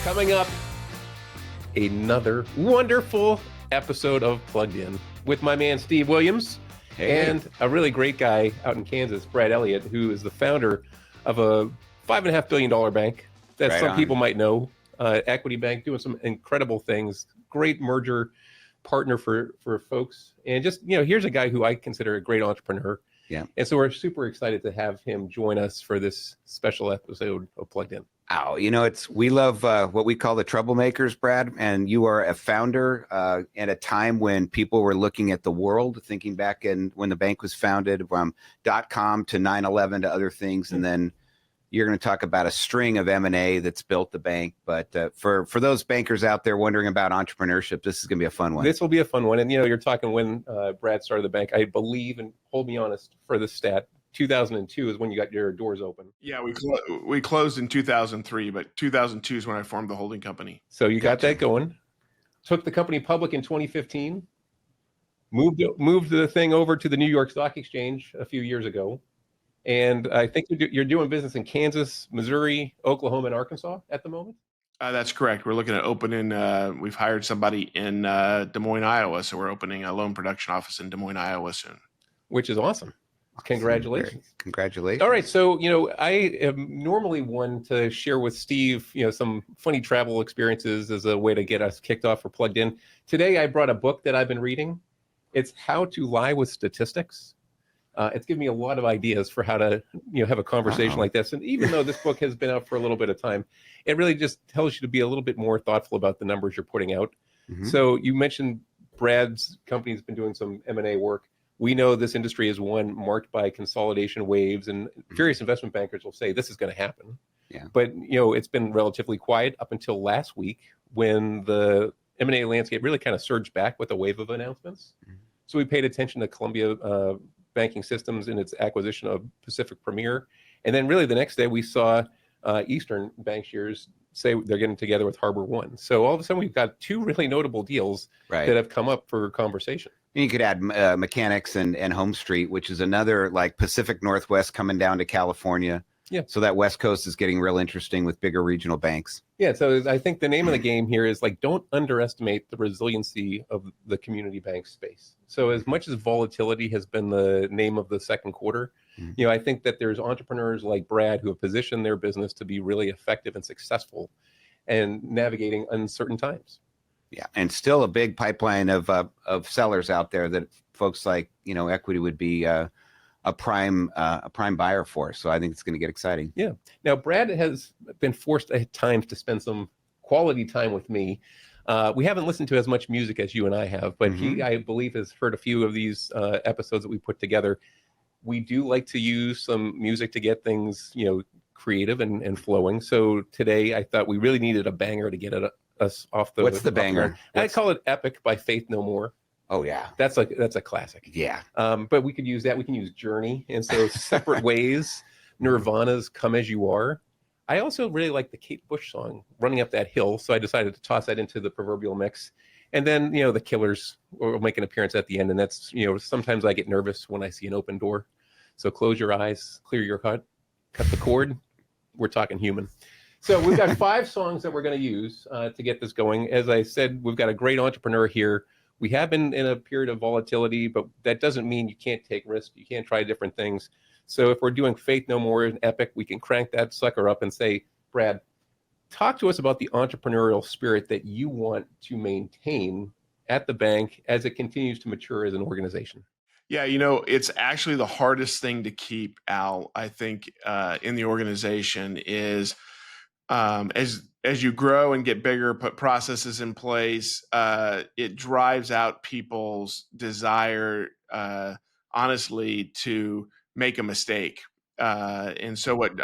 Coming up, another wonderful episode of Plugged In with my man Steve Williams and a really great guy out in Kansas, Brad Elliott, who is the founder of a $5.5 billion bank that some people might know, Equity Bank, doing some incredible things. Great merger partner for folks, and just here's a guy who I consider a great entrepreneur. Yeah. And so we're super excited to have him join us for this special episode of Plugged In. Oh, we love what we call the troublemakers, Brad, and you are a founder at a time when people were looking at the world, thinking back when the bank was founded, from .com to 9/11 to other things, and then you're going to talk about a string of M&A that's built the bank. But for those bankers out there wondering about entrepreneurship, this is going to be a fun one. This will be a fun one. And, you're talking when Brad started the bank, I believe, and hold me honest for this stat, 2002 is when you got your doors open. Yeah, we closed in 2003, but 2002 is when I formed the holding company. So you got that going. Took the company public in 2015. Moved the thing over to the New York Stock Exchange a few years ago. And I think you're doing business in Kansas, Missouri, Oklahoma, and Arkansas at the moment? That's correct. We're looking at opening, we've hired somebody in Des Moines, Iowa. So we're opening a loan production office in Des Moines, Iowa soon. Which is awesome. Congratulations. Congratulations. All right. So, I am normally one to share with Steve, some funny travel experiences as a way to get us kicked off or plugged in. Today, I brought a book that I've been reading. It's How to Lie with Statistics. It's given me a lot of ideas for how to, have a conversation like this. And even though this book has been out for a little bit of time, it really just tells you to be a little bit more thoughtful about the numbers you're putting out. Mm-hmm. So you mentioned Brad's company's been doing some M&A work. We know this industry is one marked by consolidation waves, and various investment bankers will say this is going to happen. Yeah. But, it's been relatively quiet up until last week when the M&A landscape really kind of surged back with a wave of announcements. Mm-hmm. So we paid attention to Columbia Banking Systems in its acquisition of Pacific Premier. And then really the next day we saw Eastern Bankshares say they're getting together with Harbor One. So all of a sudden we've got two really notable deals that have come up for conversation. You could add Mechanics and Home Street, which is another like Pacific Northwest coming down to California. Yeah. So that West Coast is getting real interesting with bigger regional banks. Yeah. So I think the name of the game here is don't underestimate the resiliency of the community bank space. So as much as volatility has been the name of the second quarter, I think that there's entrepreneurs like Brad who have positioned their business to be really effective and successful and navigating uncertain times. Yeah, and still a big pipeline of sellers out there that folks like Equity would be a prime buyer for. So I think it's going to get exciting. Yeah. Now Brad has been forced at times to spend some quality time with me. We haven't listened to as much music as you and I have, but he, I believe, has heard a few of these episodes that we put together. We do like to use some music to get things creative and flowing. So today I thought we really needed a banger to get us off the. What's the banger? I call it Epic by Faith No More. Oh yeah, that's a classic. Yeah. But we could use that. We can use Journey, and so Separate Ways, Nirvana's Come As You Are. I also really like the Kate Bush song Running Up That Hill, so I decided to toss that into the proverbial mix. And then the Killers will make an appearance at the end, and that's sometimes I get nervous when I see an open door. So close your eyes, clear your heart, cut the cord. We're talking Human. So we've got 5 songs that we're going to use to get this going. As I said, we've got a great entrepreneur here. We have been in a period of volatility, but that doesn't mean you can't take risks. You can't try different things. So if we're doing Faith No More and Epic, we can crank that sucker up and say, Brad, talk to us about the entrepreneurial spirit that you want to maintain at the bank as it continues to mature as an organization. Yeah, it's actually the hardest thing to keep, Al, I think, in the organization is as you grow and get bigger, put processes in place, it drives out people's desire, honestly, to make a mistake. And so what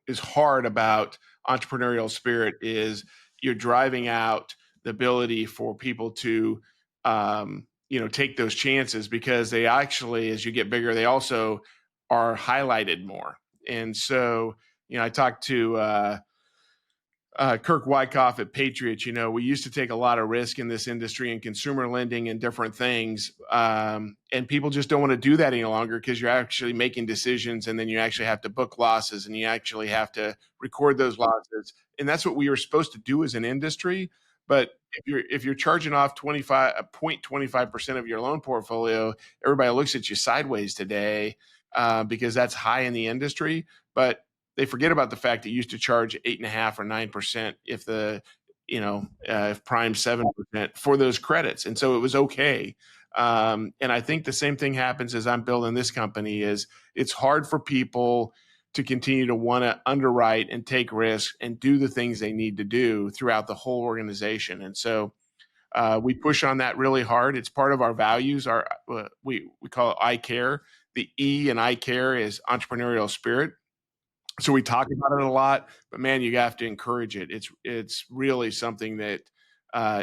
is hard about entrepreneurial spirit is you're driving out the ability for people to take those chances, because they actually, as you get bigger, they also are highlighted more. And so, I talked to Kirk Wyckoff at Patriots, we used to take a lot of risk in this industry and consumer lending and different things. And people just don't want to do that any longer because you're actually making decisions and then you actually have to book losses and you actually have to record those losses. And that's what we were supposed to do as an industry. But if you're charging off 0.25% of your loan portfolio, everybody looks at you sideways today because that's high in the industry. But they forget about the fact that you used to charge 8.5 or 9% if prime 7% for those credits, and so it was okay. And I think the same thing happens as I'm building this company. Is it's hard for people to continue to want to underwrite and take risks and do the things they need to do throughout the whole organization, and so. We push on that really hard. It's part of our values. We call it I care. The E in I care is entrepreneurial spirit. So we talk about it a lot, but man, you have to encourage it. It's really something that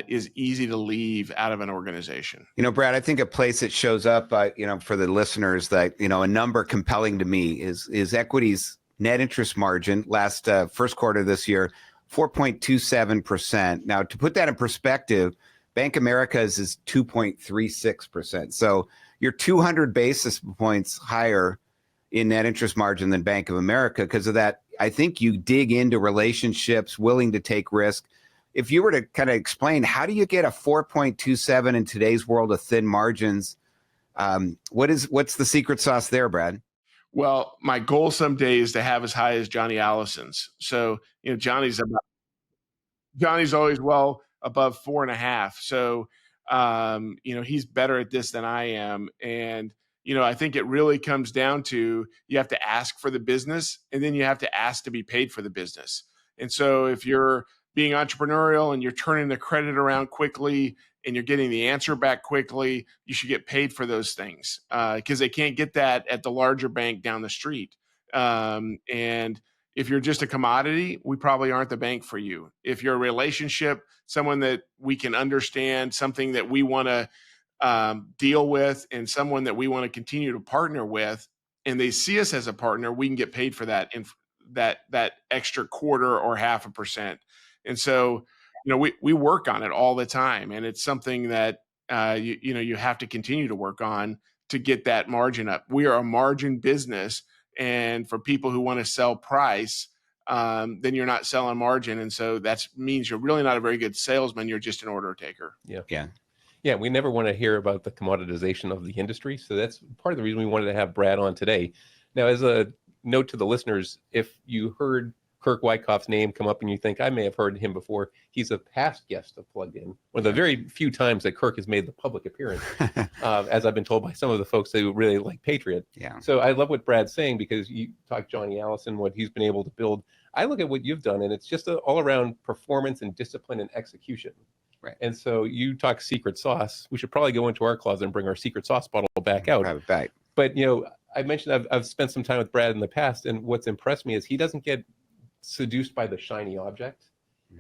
is easy to leave out of an organization. Brad, I think a place that shows up, for the listeners that, a number compelling to me is Equity's net interest margin last first quarter this year, 4.27%. Now, to put that in perspective, Bank America's is 2.36%. So you're 200 basis points higher in net interest margin than Bank of America. Because of that, I think you dig into relationships, willing to take risk. If you were to kind of explain, how do you get a 4.27 in today's world of thin margins? What's the secret sauce there, Brad? Well, my goal someday is to have as high as Johnny Allison's. So, Johnny's always well above 4.5. So, he's better at this than I am. And, I think it really comes down to you have to ask for the business and then you have to ask to be paid for the business. And so if you're being entrepreneurial and you're turning the credit around quickly and you're getting the answer back quickly, you should get paid for those things because they can't get that at the larger bank down the street. And if you're just a commodity, we probably aren't the bank for you. If you're a relationship, someone that we can understand, something that we want to deal with, and someone that we want to continue to partner with, and they see us as a partner, we can get paid for that in that extra quarter or 0.5%. And so, we work on it all the time, and it's something that you have to continue to work on to get that margin up. We are a margin business, and for people who want to sell price, then you're not selling margin, and so that means you're really not a very good salesman. You're just an order taker. Yeah, we never want to hear about the commoditization of the industry. So that's part of the reason we wanted to have Brad on today. Now, as a note to the listeners, if you heard Kirk Wyckoff's name come up and you think I may have heard him before, he's a past guest of Plugged In. One of the very few times that Kirk has made the public appearance, as I've been told by some of the folks who really like Patriot. Yeah. So I love what Brad's saying because you talk Johnny Allison, what he's been able to build. I look at what you've done, and it's just all around performance and discipline and execution. Right. And so you talk secret sauce. We should probably go into our closet and bring our secret sauce bottle back out. Private back. But, I mentioned I've spent some time with Brad in the past, and what's impressed me is he doesn't get seduced by the shiny object.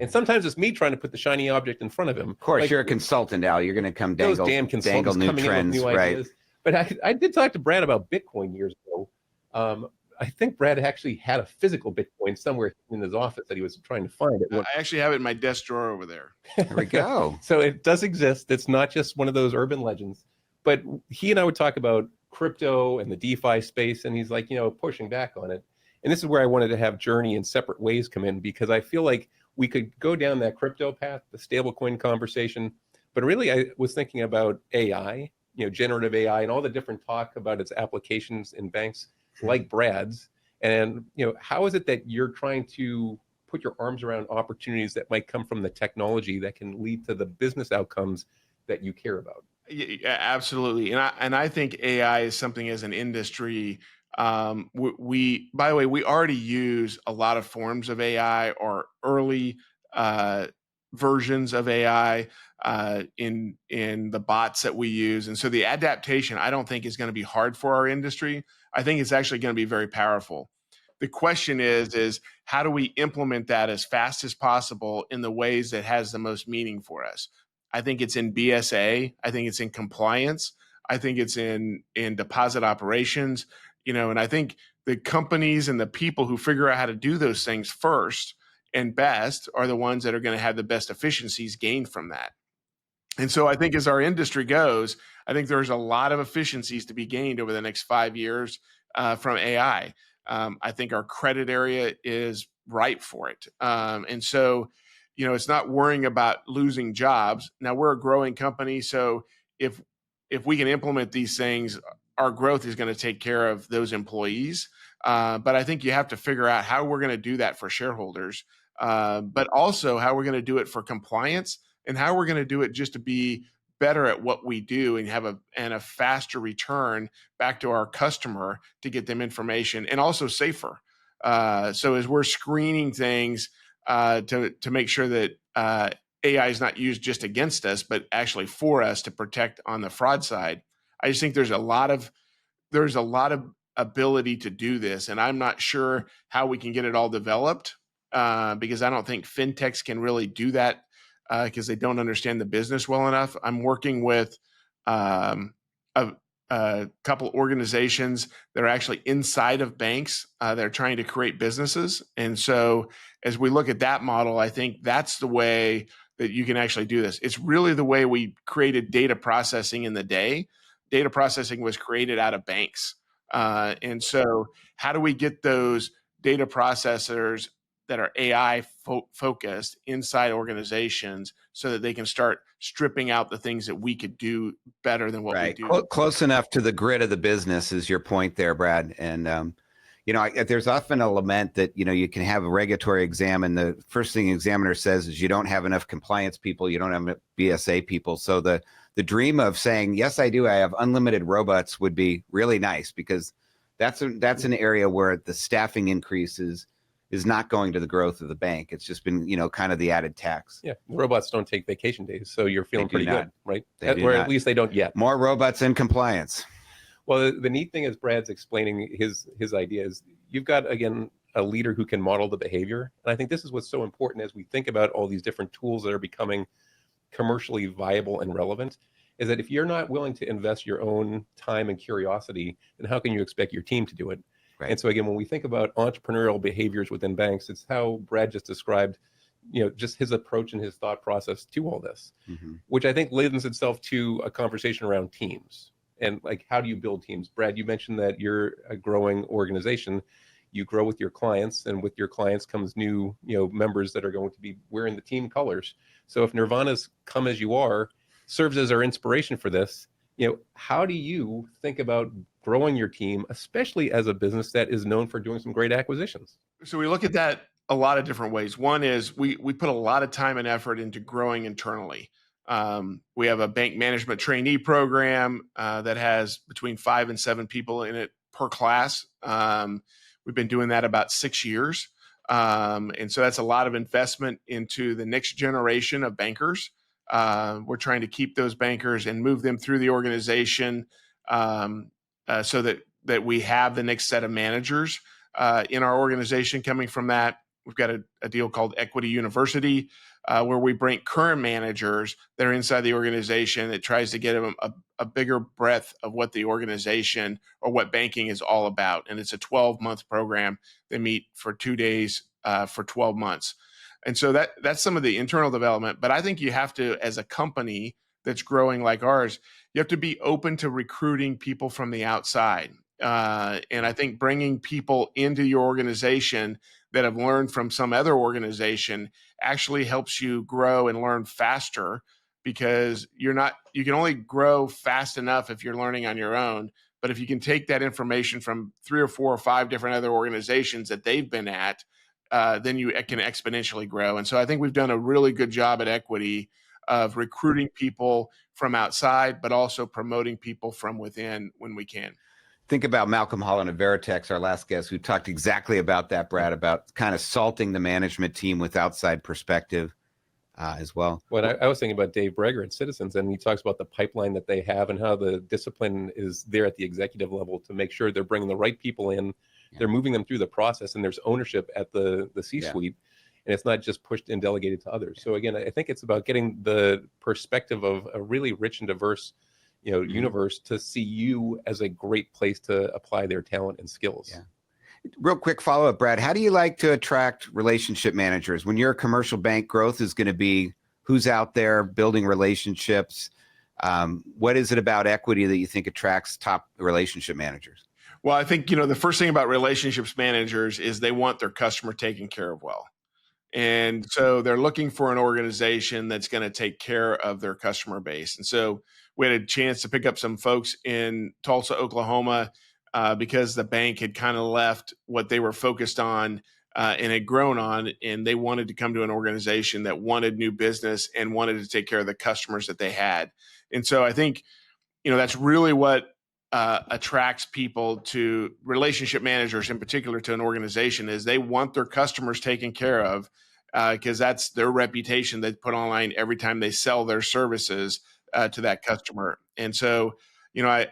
And sometimes it's me trying to put the shiny object in front of him. Of course, you're a consultant, Al. You're going to come dangle damn consultants new coming trends, in with new right? ideas. But I did talk to Brad about Bitcoin years ago. I think Brad actually had a physical Bitcoin somewhere in his office that he was trying to find. I actually have it in my desk drawer over there. There we go. So it does exist. It's not just one of those urban legends. But he and I would talk about crypto and the DeFi space, and he's like, pushing back on it. And this is where I wanted to have Journey in separate ways come in, because I feel like we could go down that crypto path, the stablecoin conversation. But really, I was thinking about AI, generative AI, and all the different talk about its applications in banks like Brad's. And, how is it that you're trying to put your arms around opportunities that might come from the technology that can lead to the business outcomes that you care about? Yeah, absolutely. And I think AI is something as an industry. We by the way, we already use a lot of forms of AI or early versions of AI in the bots that we use. And so the adaptation, I don't think, is going to be hard for our industry. I think it's actually going to be very powerful. The question is how do we implement that as fast as possible in the ways that has the most meaning for us? I think it's in BSA. I think it's in compliance. I think it's in deposit operations, and I think the companies and the people who figure out how to do those things first and best are the ones that are going to have the best efficiencies gained from that. And so I think as our industry goes, I think there's a lot of efficiencies to be gained over the next 5 years from AI. I think our credit area is ripe for it. And so, it's not worrying about losing jobs. Now we're a growing company, so if we can implement these things, our growth is going to take care of those employees. But I think you have to figure out how we're going to do that for shareholders, but also how we're going to do it for compliance, and how we're going to do it just to be better at what we do and have a faster return back to our customer to get them information, and also safer. So as we're screening things to make sure that AI is not used just against us, but actually for us to protect on the fraud side, I just think there's a lot of ability to do this, and I'm not sure how we can get it all developed because I don't think fintechs can really do that because they don't understand the business well enough. I'm working with a couple organizations that are actually inside of banks that are trying to create businesses. And so as we look at that model, I think that's the way that you can actually do this. It's really the way we created data processing in the day. Data processing was created out of banks. And so how do we get those data processors that are AI focused inside organizations so that they can start stripping out the things that we could do better than what we do? Close enough to the grid of the business is your point there, Brad. And, there's often a lament that, you can have a regulatory exam and the first thing the examiner says is you don't have enough compliance people, you don't have enough BSA people. So the dream of saying, yes, I do, I have unlimited robots would be really nice, because that's an area where the staffing increases is not going to the growth of the bank. It's just been, kind of the added tax. Yeah, robots don't take vacation days, so you're feeling pretty good, right? Or at least they don't yet. More robots in compliance. Well, the neat thing is Brad's explaining his idea is you've got, again, a leader who can model the behavior. And I think this is what's so important as we think about all these different tools that are becoming commercially viable and relevant, is that if you're not willing to invest your own time and curiosity, then how can you expect your team to do it? Right. And so again, when we think about entrepreneurial behaviors within banks, it's how Brad just described, just his approach and his thought process to all this, which I think lends itself to a conversation around teams and like, how do you build teams? Brad, you mentioned that you're a growing organization. You grow with your clients, and with your clients comes new, members that are going to be wearing the team colors. So if Nirvana's Come As You Are serves as our inspiration for this, how do you think about growing your team, especially as a business that is known for doing some great acquisitions? So we look at that a lot of different ways. One is we put a lot of time and effort into growing internally. We have a bank management trainee program that has between 5 and 7 people in it per class. We've been doing that about 6 years. And so that's a lot of investment into the next generation of bankers. We're trying to keep those bankers and move them through the organization so that we have the next set of managers in our organization coming from that. We've got a deal called Equity University where we bring current managers that are inside the organization that tries to get them a bigger breadth of what the organization or what banking is all about. And it's a 12-month program. They meet for 2 days for 12 months. And so that's some of the internal development. But I think you have to, as a company that's growing like ours, you have to be open to recruiting people from the outside. And I think bringing people into your organization that have learned from some other organization actually helps you grow and learn faster, because you can only grow fast enough if you're learning on your own. But if you can take that information from 3 or 4 or 5 different other organizations that they've been at, then you can exponentially grow. And so I think we've done a really good job at Equity of recruiting people from outside, but also promoting people from within when we can. Think about Malcolm Holland of Veritex, our last guest, who talked exactly about that, Brad, about kind of salting the management team with outside perspective as well. Well, I was thinking about Dave Breger at Citizens, and he talks about the pipeline that they have and how the discipline is there at the executive level to make sure they're bringing the right people in. Yeah. They're moving them through the process, and there's ownership at the C-suite, and it's not just pushed and delegated to others. So again, I think it's about getting the perspective of a really rich and diverse, universe to see you as a great place to apply their talent and skills. Yeah. Real quick follow-up, Brad. How do you like to attract relationship managers? When you're a commercial bank, growth is going to be who's out there building relationships. What is it about equity that you think attracts top relationship managers? Well, I think, the first thing about relationships managers is they want their customer taken care of well. And so they're looking for an organization that's going to take care of their customer base. And so we had a chance to pick up some folks in Tulsa, Oklahoma, because the bank had kind of left what they were focused on and had grown on, and they wanted to come to an organization that wanted new business and wanted to take care of the customers that they had. And so I think, that's really what attracts people to relationship managers in particular to an organization is they want their customers taken care of because that's their reputation they put online every time they sell their services to that customer. And so, I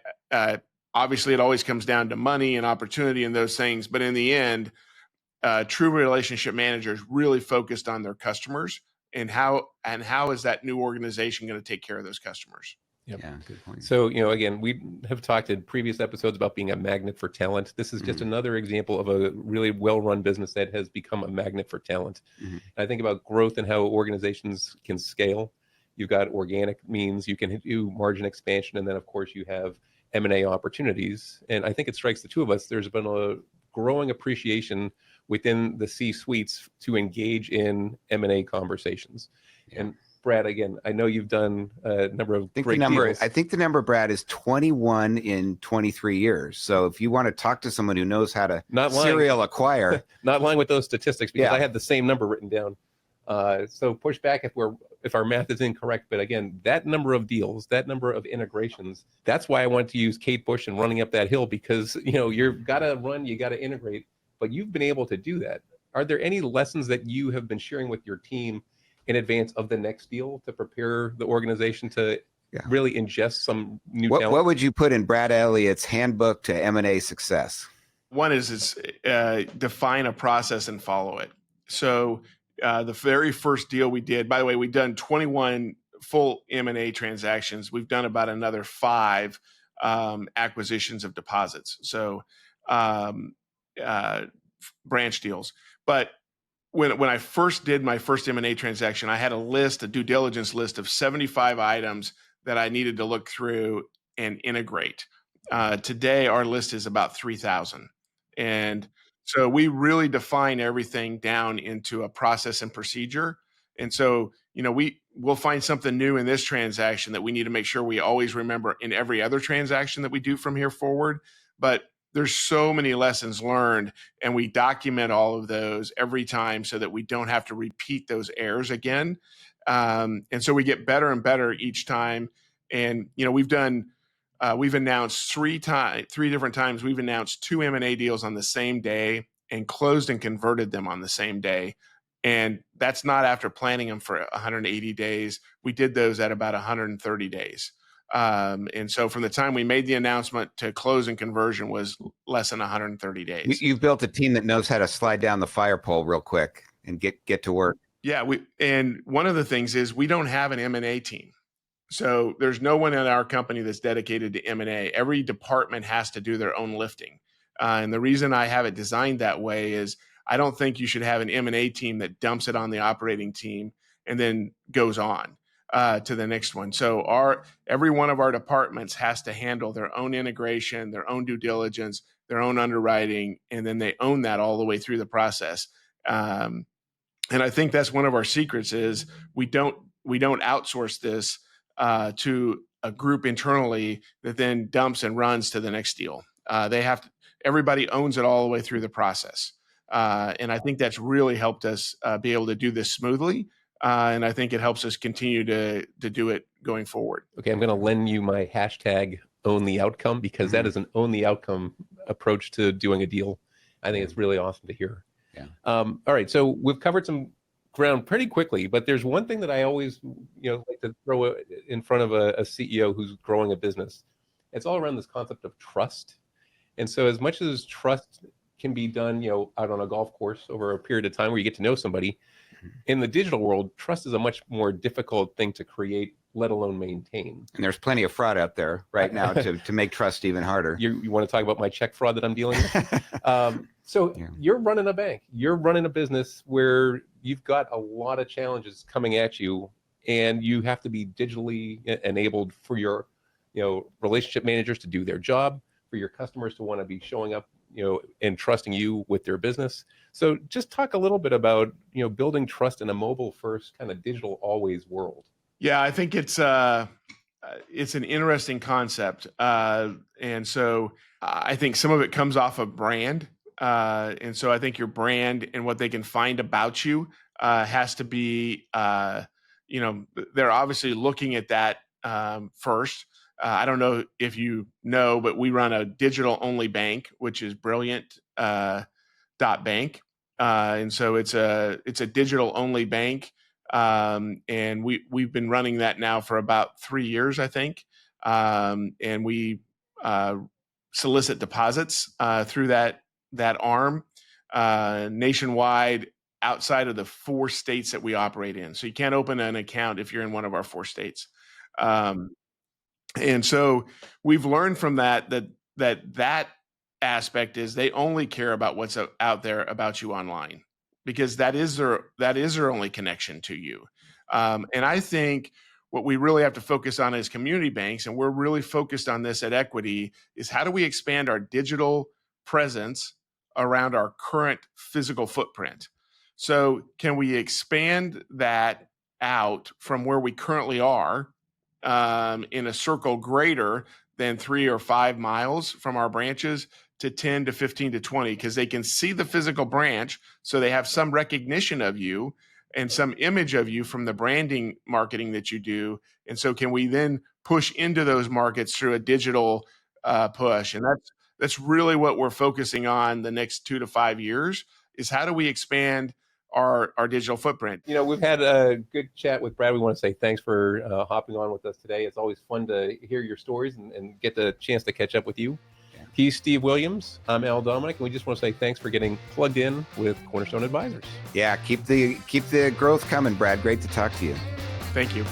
obviously it always comes down to money and opportunity and those things, but in the end, true relationship managers really focused on their customers and how is that new organization going to take care of those customers. Yep. Yeah, good point. So, again, we have talked in previous episodes about being a magnet for talent. This is just another example of a really well-run business that has become a magnet for talent. And I think about growth and how organizations can scale. You've got organic means, you can do margin expansion, and then, of course, you have M&A opportunities. And I think it strikes the two of us. There's been a growing appreciation within the C-suites to engage in M&A conversations. Yeah. And Brad, again, I know you've done a number of great deals. I think the number, Brad, is 21 in 23 years. So if you want to talk to someone who knows how to serial acquire. Not lying with those statistics, because I had the same number written down. So push back if our math is incorrect. But again, that number of deals, that number of integrations, that's why I want to use Kate Bush and running up that hill, because, you've got to run, you got to integrate, but you've been able to do that. Are there any lessons that you have been sharing with your team in advance of the next deal to prepare the organization to really ingest some new talent? What would you put in Brad Elliott's handbook to M&A success? One is define a process and follow it. So the very first deal we did, by the way, we've done 21 full M&A transactions. We've done about another 5 acquisitions of deposits. So branch deals. But when I first did my first M&A transaction, I had a due diligence list of 75 items that I needed to look through and integrate. Today, our list is about 3,000. And so we really define everything down into a process and procedure. And so, we'll find something new in this transaction that we need to make sure we always remember in every other transaction that we do from here forward. But there's so many lessons learned, and we document all of those every time so that we don't have to repeat those errors again. And so we get better and better each time. And, we've announced 3 different times. We've announced 2 M&A deals on the same day and closed and converted them on the same day. And that's not after planning them for 180 days. We did those at about 130 days. And so from the time we made the announcement to close and conversion was less than 130 days. You've built a team that knows how to slide down the fire pole real quick and get to work. Yeah. And one of the things is we don't have an M&A team. So there's no one in our company that's dedicated to M&A. Every department has to do their own lifting. And the reason I have it designed that way is I don't think you should have an M&A team that dumps it on the operating team and then goes on to the next one. So every one of our departments has to handle their own integration, their own due diligence, their own underwriting, and then they own that all the way through the process. And I think that's one of our secrets is we don't outsource this to a group internally that then dumps and runs to the next deal. Everybody owns it all the way through the process. And I think that's really helped us be able to do this smoothly. And I think it helps us continue to do it going forward. Okay, I'm going to lend you my hashtag own the outcome, because that is an own the outcome approach to doing a deal. I think it's really awesome to hear. Yeah. All right, so we've covered some ground pretty quickly, but there's one thing that I always like to throw in front of a CEO who's growing a business. It's all around this concept of trust. And so as much as trust can be done, out on a golf course over a period of time where you get to know somebody, in the digital world, trust is a much more difficult thing to create, let alone maintain. And there's plenty of fraud out there right now to make trust even harder. You want to talk about my check fraud that I'm dealing with? So Yeah. you're running a bank, you're running a business where you've got a lot of challenges coming at you, and you have to be digitally enabled for your, relationship managers to do their job, for your customers to want to be showing up, and trusting you with their business. So just talk a little bit about, building trust in a mobile first kind of digital always world. Yeah, I think it's an interesting concept, and so I think some of it comes off of brand, and so I think your brand and what they can find about you has to be, they're obviously looking at that first. I don't know if you know, but we run a digital only bank, which is brilliant. Bank, and so it's a digital only bank, and we've been running that now for about 3 years, I think, and we solicit deposits through that arm nationwide outside of the 4 states that we operate in. So you can't open an account if you're in one of our 4 states. And so we've learned from that aspect is they only care about what's out there about you online, because that is their only connection to you. And I think what we really have to focus on as community banks, and we're really focused on this at Equity, is how do we expand our digital presence around our current physical footprint? So can we expand that out from where we currently are, in a circle greater than 3 or 5 miles from our branches, to 10 to 15 to 20, because they can see the physical branch, so they have some recognition of you and some image of you from the branding marketing that you do. And so can we then push into those markets through a digital push? And that's really what we're focusing on the next 2 to 5 years, is how do we expand our digital footprint? We've had a good chat with Brad. We want to say thanks for hopping on with us today. It's always fun to hear your stories and get the chance to catch up with you. Yeah. He's Steve Williams. I'm Al Dominic, and we just want to say thanks for getting plugged in with Cornerstone Advisors. Yeah, keep the growth coming, Brad. Great to talk to you. Thank you.